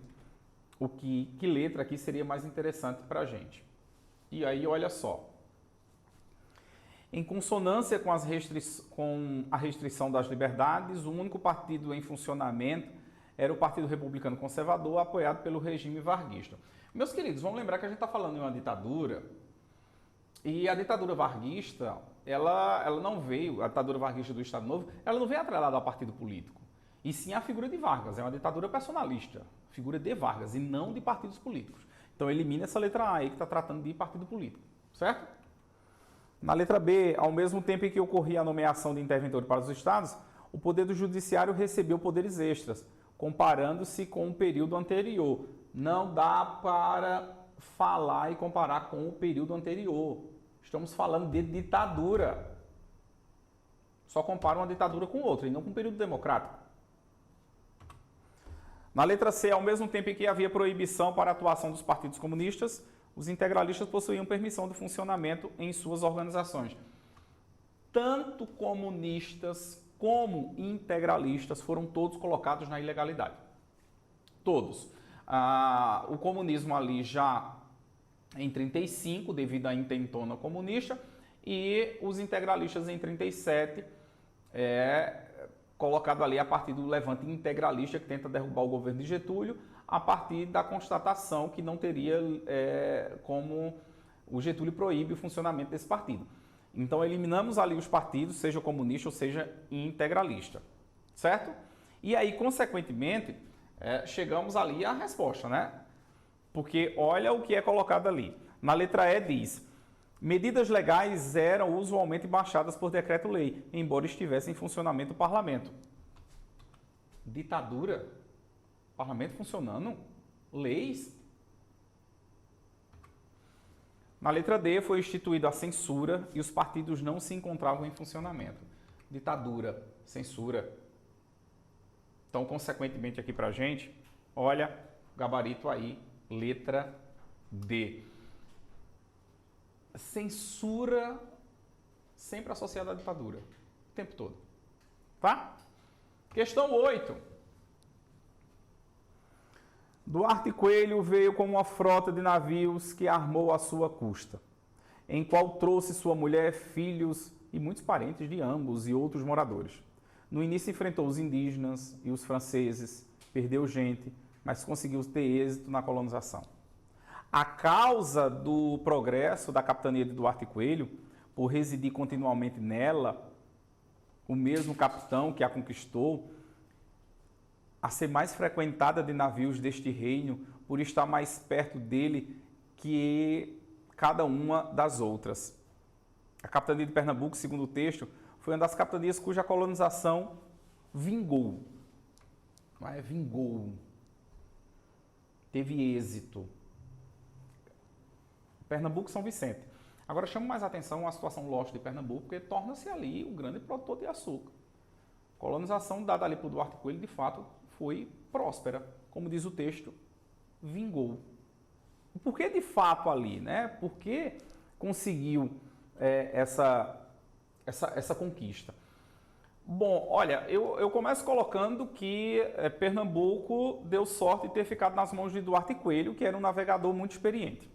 que letra aqui seria mais interessante para a gente. E aí, olha só. Em consonância com a restrição das liberdades, o único partido em funcionamento era o Partido Republicano Conservador, apoiado pelo regime varguista. Meus queridos, vamos lembrar que a gente está falando de uma ditadura, e a ditadura varguista, ela não veio, a ditadura varguista do Estado Novo, ela não veio atrelada ao partido político, e sim à figura de Vargas. É uma ditadura personalista, figura de Vargas, e não de partidos políticos. Então, elimina essa letra A aí, que está tratando de partido político, certo? Na letra B, ao mesmo tempo em que ocorria a nomeação de interventor para os estados, o Poder do Judiciário recebeu poderes extras, comparando-se com o período anterior. Não dá para falar e comparar com o período anterior. Estamos falando de ditadura. Só compara uma ditadura com outra, e não com o período democrático. Na letra C, ao mesmo tempo em que havia proibição para a atuação dos partidos comunistas, os integralistas possuíam permissão de funcionamento em suas organizações. Tanto comunistas como integralistas foram todos colocados na ilegalidade. Todos. O comunismo ali já em 35, devido à intentona comunista, e os integralistas em 37, colocado ali a partir do levante integralista que tenta derrubar o governo de Getúlio, a partir da constatação que não teria como o Getúlio proíbe o funcionamento desse partido. Então eliminamos ali os partidos, seja comunista ou seja integralista, certo? E aí, consequentemente, chegamos ali à resposta, né? Porque olha o que é colocado ali. Na letra E diz: medidas legais eram usualmente baixadas por decreto-lei, embora estivesse em funcionamento o parlamento. Ditadura? Parlamento funcionando? Leis? Na letra D foi instituída a censura e os partidos não se encontravam em funcionamento. Ditadura, censura. Então, consequentemente aqui pra gente, olha o gabarito aí, letra D. Censura sempre associada à ditadura, o tempo todo. Tá? Questão 8. Duarte Coelho veio com uma frota de navios que armou à sua custa, em qual trouxe sua mulher, filhos e muitos parentes de ambos e outros moradores. No início enfrentou os indígenas e os franceses, perdeu gente, mas conseguiu ter êxito na colonização. A causa do progresso da capitania de Duarte Coelho, por residir continuamente nela, o mesmo capitão que a conquistou, a ser mais frequentada de navios deste reino, por estar mais perto dele que cada uma das outras. A capitania de Pernambuco, segundo o texto, foi uma das capitanias cuja colonização vingou. Vingou. Teve êxito. Pernambuco e São Vicente. Agora chamo mais atenção a situação leste de Pernambuco, porque torna-se ali o grande produtor de açúcar. A colonização dada ali por Duarte Coelho, de fato, foi próspera. Como diz o texto, vingou. Por que de fato ali, né? Por que conseguiu essa conquista? Bom, olha, eu começo colocando que Pernambuco deu sorte de ter ficado nas mãos de Duarte Coelho, que era um navegador muito experiente.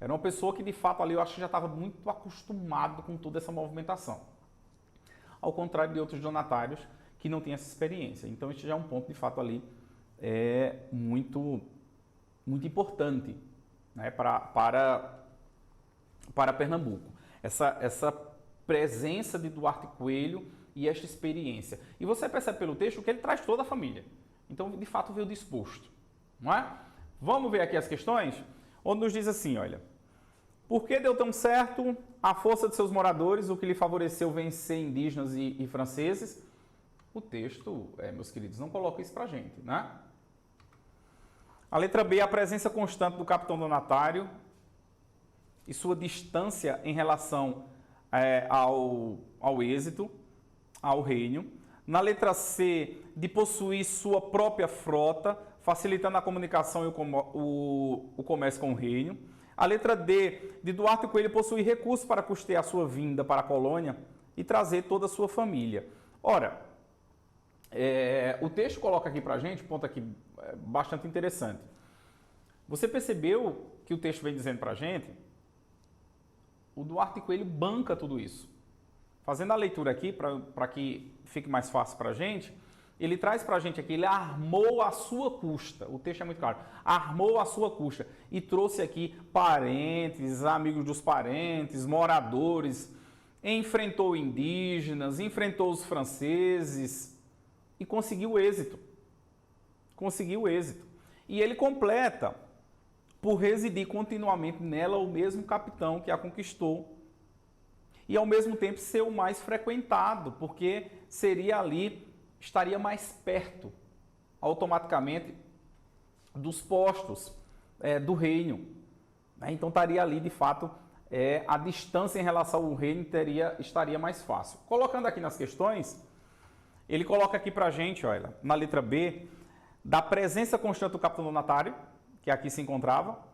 Era uma pessoa que, de fato, ali eu acho que já estava muito acostumado com toda essa movimentação. Ao contrário de outros donatários que não tinham essa experiência. Então, este já é um ponto, de fato, ali muito importante, né, para Pernambuco. Essa presença de Duarte Coelho e esta experiência. E você percebe pelo texto que ele traz toda a família. Então, de fato, veio disposto. Não é? Vamos ver aqui as questões? Onde nos diz assim, olha: por que deu tão certo a força de seus moradores, o que lhe favoreceu vencer indígenas e franceses? O texto, meus queridos, não coloca isso pra gente, né? A letra B, a presença constante do capitão donatário e sua distância em relação ao êxito, ao reino. Na letra C, de possuir sua própria frota, facilitando a comunicação e o comércio com o reino. A letra D, de Duarte Coelho possuir recursos para custear sua vinda para a colônia e trazer toda a sua família. Ora, o texto coloca aqui para a gente, ponto aqui bastante interessante. Você percebeu que o texto vem dizendo para a gente? O Duarte Coelho banca tudo isso. Fazendo a leitura aqui, para que fique mais fácil para a gente, ele traz para a gente aqui, ele armou à sua custa, o texto é muito claro, armou à sua custa e trouxe aqui parentes, amigos dos parentes, moradores, enfrentou indígenas, enfrentou os franceses e conseguiu êxito. Conseguiu êxito. E ele completa, por residir continuamente nela, o mesmo capitão que a conquistou e ao mesmo tempo ser o mais frequentado, porque seria ali, estaria mais perto automaticamente dos postos do reino. Então estaria ali, de fato, a distância em relação ao reino estaria mais fácil. Colocando aqui nas questões, ele coloca aqui para a gente, olha, na letra B, da presença constante do capitão donatário, que aqui se encontrava,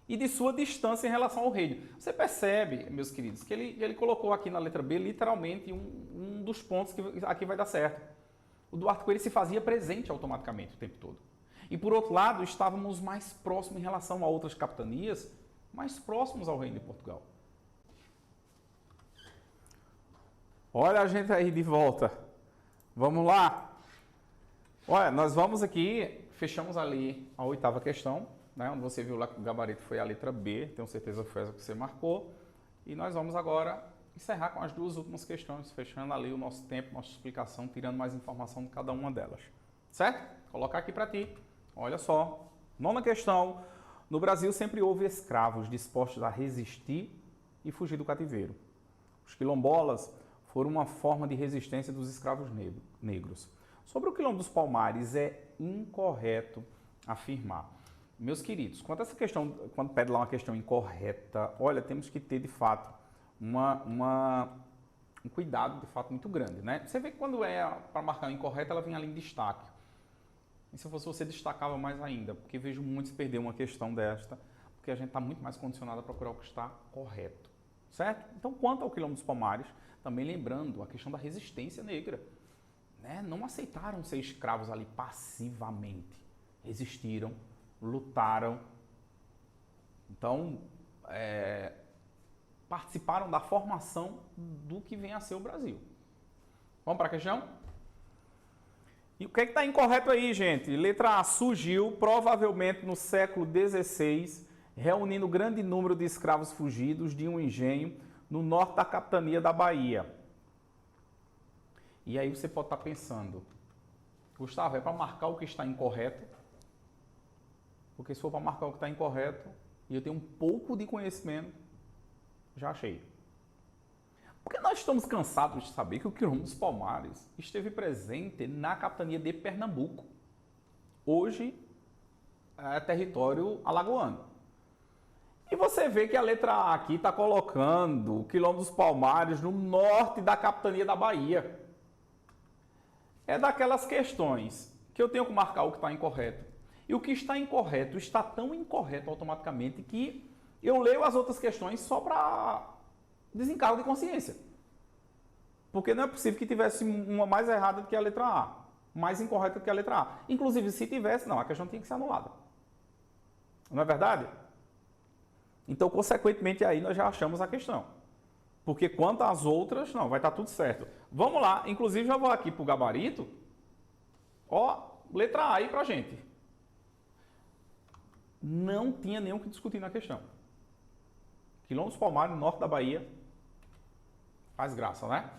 e de sua distância em relação ao reino. Você percebe, meus queridos, que ele colocou aqui na letra B, literalmente, um dos pontos que aqui vai dar certo. O Duarte Coelho se fazia presente automaticamente o tempo todo. E, por outro lado, estávamos mais próximos em relação a outras capitanias, mais próximos ao reino de Portugal. Olha a gente aí de volta. Vamos lá. Olha, nós vamos aqui, fechamos ali a 8ª questão, né, onde você viu lá que o gabarito foi a letra B, tenho certeza que foi essa que você marcou. E nós vamos agora encerrar com as 2 últimas questões, fechando ali o nosso tempo, nossa explicação, tirando mais informação de cada uma delas. Certo? Vou colocar aqui para ti. Olha só. 9ª questão. No Brasil sempre houve escravos dispostos a resistir e fugir do cativeiro. Os quilombolas foram uma forma de resistência dos escravos negros. Sobre o Quilombo dos Palmares, é incorreto afirmar. Meus queridos, quanto a essa questão, quando pede lá uma questão incorreta, olha, temos que ter, de fato, um cuidado, de fato, muito grande, né? Você vê que quando é para marcar incorreta, ela vem ali em destaque. E se fosse você, destacava mais ainda, porque vejo muitos perder uma questão desta, porque a gente está muito mais condicionado a procurar o que está correto, certo? Então, quanto ao Quilombo dos Palmares, também lembrando a questão da resistência negra, né? Não aceitaram ser escravos ali passivamente, resistiram, lutaram, então participaram da formação do que vem a ser o Brasil. Vamos para a questão? E o que é que está incorreto aí, gente? Letra A, surgiu provavelmente no século XVI, reunindo grande número de escravos fugidos de um engenho no norte da capitania da Bahia. E aí você pode estar pensando, Gustavo, é para marcar o que está incorreto? Porque se for para marcar o que está incorreto, e eu tenho um pouco de conhecimento, já achei. Porque nós estamos cansados de saber que o Quilombo dos Palmares esteve presente na capitania de Pernambuco. Hoje é território alagoano. E você vê que a letra A aqui está colocando o Quilombo dos Palmares no norte da capitania da Bahia. É daquelas questões que eu tenho que marcar o que está incorreto. E o que está incorreto está tão incorreto automaticamente que eu leio as outras questões só para desencargo de consciência. Porque não é possível que tivesse uma mais errada do que a letra A, mais incorreta do que a letra A. Inclusive, se tivesse, não, a questão tinha que ser anulada. Não é verdade? Então, consequentemente, aí nós já achamos a questão. Porque quanto às outras, não, vai estar tudo certo. Vamos lá, inclusive já vou aqui para o gabarito. Ó, letra A aí para a gente. Não tinha nem o que discutir na questão. Quilombo dos Palmares, norte da Bahia. Faz graça, né?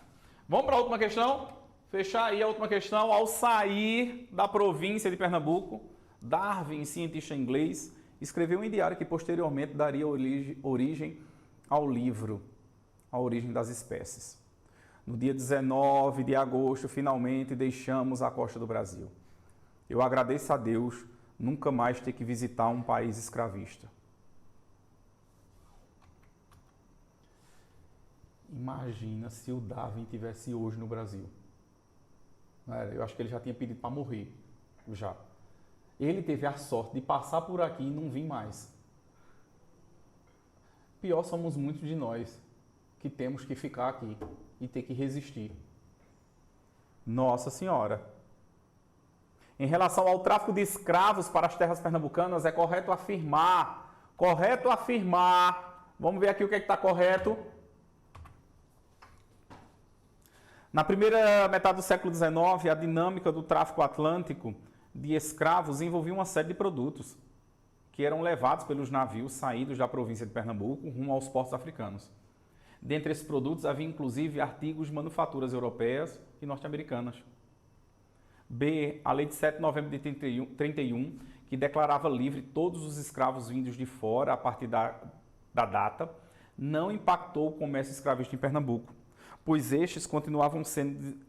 Vamos para a última questão? Fechar aí a última questão. Ao sair da província de Pernambuco, Darwin, cientista inglês, escreveu um diário que posteriormente daria origem ao livro A Origem das Espécies. No dia 19 de agosto, finalmente deixamos a costa do Brasil. Eu agradeço a Deus nunca mais ter que visitar um país escravista. Imagina se o Darwin estivesse hoje no Brasil. Eu acho que ele já tinha pedido para morrer. Já. Ele teve a sorte de passar por aqui e não vir mais. Pior somos muitos de nós que temos que ficar aqui e ter que resistir. Nossa Senhora! Em relação ao tráfico de escravos para as terras pernambucanas, é correto afirmar. Vamos ver aqui o que está correto. Na primeira metade do século XIX, a dinâmica do tráfico atlântico de escravos envolvia uma série de produtos que eram levados pelos navios saídos da província de Pernambuco rumo aos portos africanos. Dentre esses produtos havia inclusive artigos de manufaturas europeias e norte-americanas. B. A Lei de 7 de novembro de 31, que declarava livre todos os escravos vindos de fora a partir da data, não impactou o comércio escravista em Pernambuco, pois estes continuavam sendo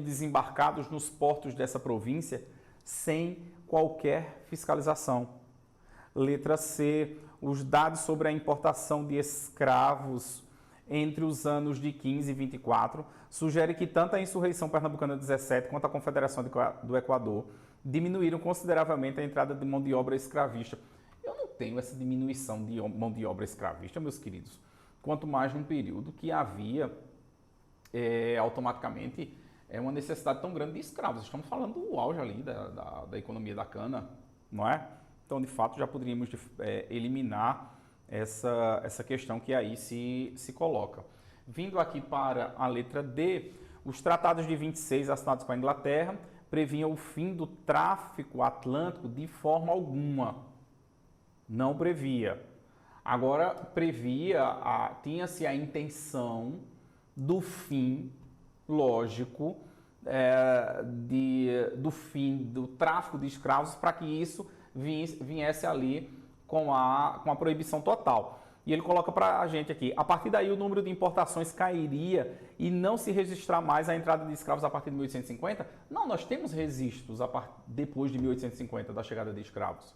desembarcados nos portos dessa província sem qualquer fiscalização. Letra C. Os dados sobre a importação de escravos entre os anos de 15 e 24, sugere que tanto a insurreição pernambucana 17 quanto a Confederação do Equador diminuíram consideravelmente a entrada de mão de obra escravista. Eu não tenho essa diminuição de mão de obra escravista, meus queridos, quanto mais num período que havia automaticamente uma necessidade tão grande de escravos. Estamos falando do auge ali da economia da cana, não é? Então, de fato, já poderíamos eliminar essa questão que aí se coloca. Vindo aqui para a letra D, os tratados de 26 assinados com a Inglaterra previam o fim do tráfico atlântico de forma alguma. Não previa. Agora, tinha-se a intenção do fim, lógico, do fim do tráfico de escravos para que isso viesse ali com a proibição total. E ele coloca para a gente aqui, a partir daí o número de importações cairia e não se registrar mais a entrada de escravos a partir de 1850? Não, nós temos registros depois de 1850, da chegada de escravos.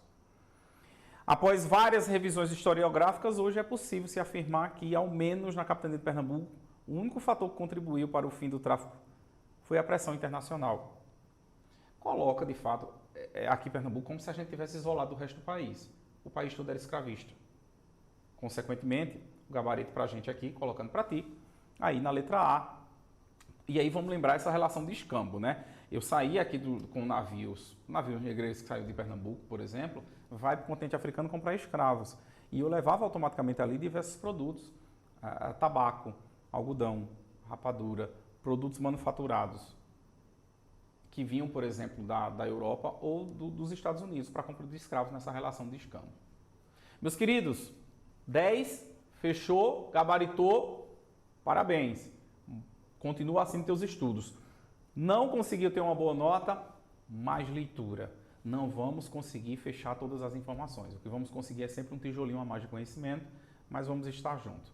Após várias revisões historiográficas, hoje é possível se afirmar que, ao menos na capitania de Pernambuco, o único fator que contribuiu para o fim do tráfico foi a pressão internacional. Coloca, de fato, aqui em Pernambuco como se a gente tivesse isolado do resto do país. O país todo era escravista. Consequentemente, o gabarito para a gente aqui, colocando para ti, aí na letra A. E aí vamos lembrar essa relação de escambo, né? Eu saí aqui com navios negreiros que saíram de Pernambuco, por exemplo, vai para o continente africano comprar escravos. E eu levava automaticamente ali diversos produtos, tabaco, algodão, rapadura, produtos manufaturados, que vinham, por exemplo, da Europa ou dos Estados Unidos para compra de escravos nessa relação de escambo. Meus queridos, 10, fechou, gabaritou, parabéns. Continua assim nos teus estudos. Não conseguiu ter uma boa nota, mais leitura. Não vamos conseguir fechar todas as informações. O que vamos conseguir é sempre um tijolinho a mais de conhecimento, mas vamos estar juntos.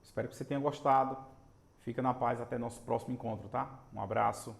Espero que você tenha gostado. Fica na paz até nosso próximo encontro, tá? Um abraço.